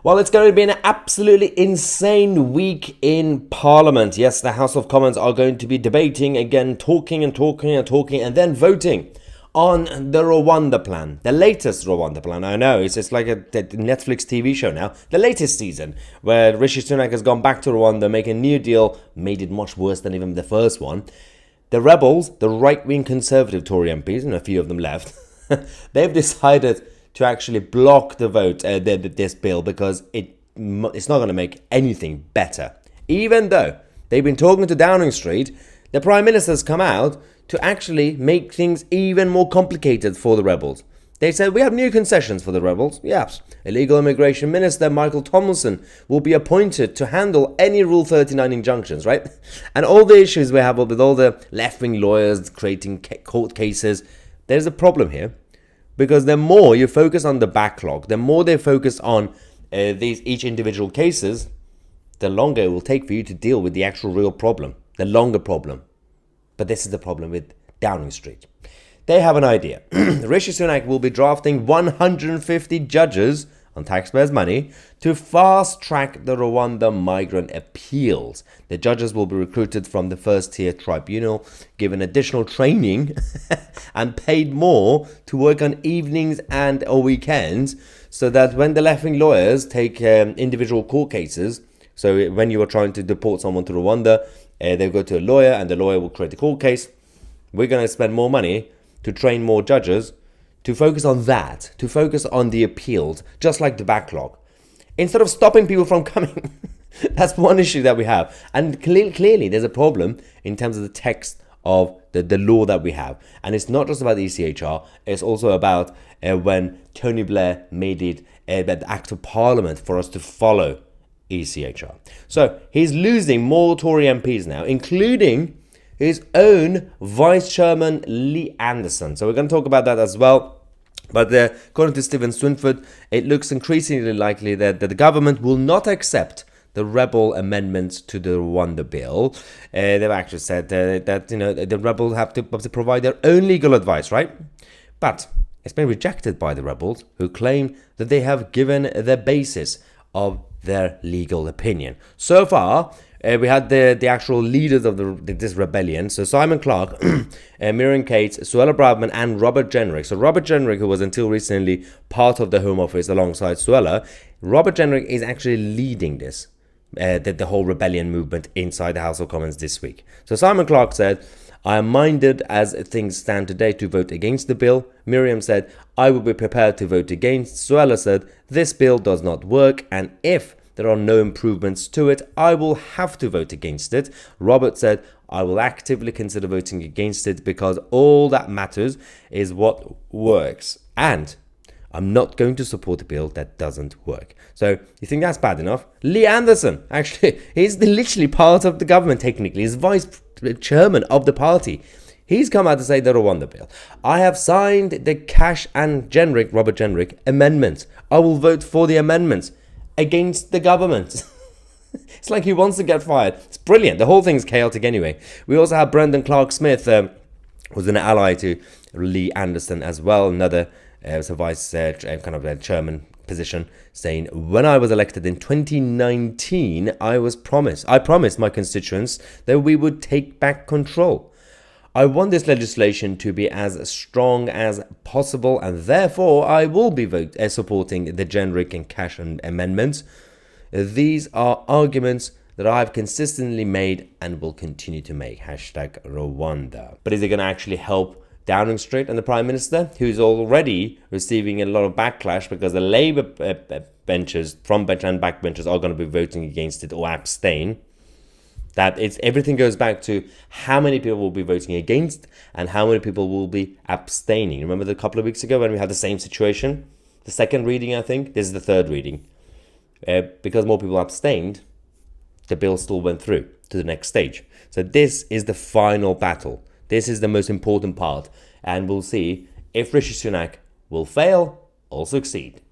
Well, it's going to be an absolutely insane week in Parliament. Yes, the House of Commons are going to be debating again, talking, and then voting on the Rwanda plan. The latest Rwanda plan. I know, it's just like a Netflix TV show now. The latest season, where Rishi Sunak has gone back to Rwanda, make a new deal, made it much worse than even the first one. The rebels, the right-wing conservative Tory MPs, and a few of them left, they've decided to actually block the vote, this bill, because it's not going to make anything better. Even though they've been talking to Downing Street, the Prime Minister's come out to actually make things even more complicated for the rebels. They said, we have new concessions for the rebels. Yes, Illegal Immigration Minister Michael Tomlinson will be appointed to handle any Rule 39 injunctions, right? And all the issues we have with all the left-wing lawyers creating court cases, there's a problem here. Because the more you focus on the backlog, the more they focus on each individual cases, the longer it will take for you to deal with the actual real problem, the longer problem. But this is the problem with Downing Street. They have an idea. Rishi Sunak will be drafting 150 judges on taxpayers' money to fast-track the Rwanda migrant appeals. The judges will be recruited from the first-tier tribunal, given additional training and paid more to work on evenings and or weekends, so that when the left-wing lawyers take individual court cases, so when you are trying to deport someone to Rwanda, they go to a lawyer and the lawyer will create a court case. We're going to spend more money to train more judges to focus on that, to focus on the appeals, just like the backlog, instead of stopping people from coming. That's one issue that we have. And clearly there's a problem in terms of the text of the law that we have. And it's not just about the ECHR, it's also about when Tony Blair made it the Act of Parliament for us to follow ECHR. So he's losing more Tory MPs now, including his own Vice Chairman Lee Anderson. So we're going to talk about that as well. But according to Stephen Swinford, it looks increasingly likely that the government will not accept the rebel amendments to the Rwanda bill. They've actually said that the rebels have to provide their own legal advice, right? But it's been rejected by the rebels, who claim that they have given the basis of their legal opinion. So far, we had the actual leaders of this rebellion. So Simon Clarke, Miriam Cates, Suella Braverman, and Robert Jenrick. So Robert Jenrick, who was until recently part of the Home Office alongside Suella, Robert Jenrick is actually leading this, the whole rebellion movement inside the House of Commons this week. So Simon Clarke said, I am minded as things stand today to vote against the bill. Miriam said, I will be prepared to vote against. Suella said, this bill does not work, and if there are no improvements to it, I will have to vote against it. Robert said, I will actively consider voting against it because all that matters is what works. And I'm not going to support a bill that doesn't work. So you think that's bad enough? Lee Anderson, actually, he's literally part of the government technically. He's vice chairman of the party. He's come out to say the Rwanda bill. I have signed the Cash and Robert Jenrick amendments. I will vote for the amendments against the government. It's like he wants to get fired. It's brilliant. The whole thing's chaotic anyway. We also have Brendan Clark-Smith, who's an ally to Lee Anderson as well, another vice chairman position, saying, when I was elected in 2019, I promised my constituents that we would take back control. I want this legislation to be as strong as possible, and therefore I will be supporting the Jenrick and Cash amendments. These are arguments that I have consistently made and will continue to make. #Rwanda. But is it going to actually help Downing Street and the Prime Minister, who's already receiving a lot of backlash because the Labour benches, front bench and back benches, are going to be voting against it or abstain? That everything goes back to how many people will be voting against and how many people will be abstaining. Remember a couple of weeks ago when we had the same situation? The second reading, I think. This is the third reading. Because more people abstained, the bill still went through to the next stage. So this is the final battle. This is the most important part. And we'll see if Rishi Sunak will fail or succeed.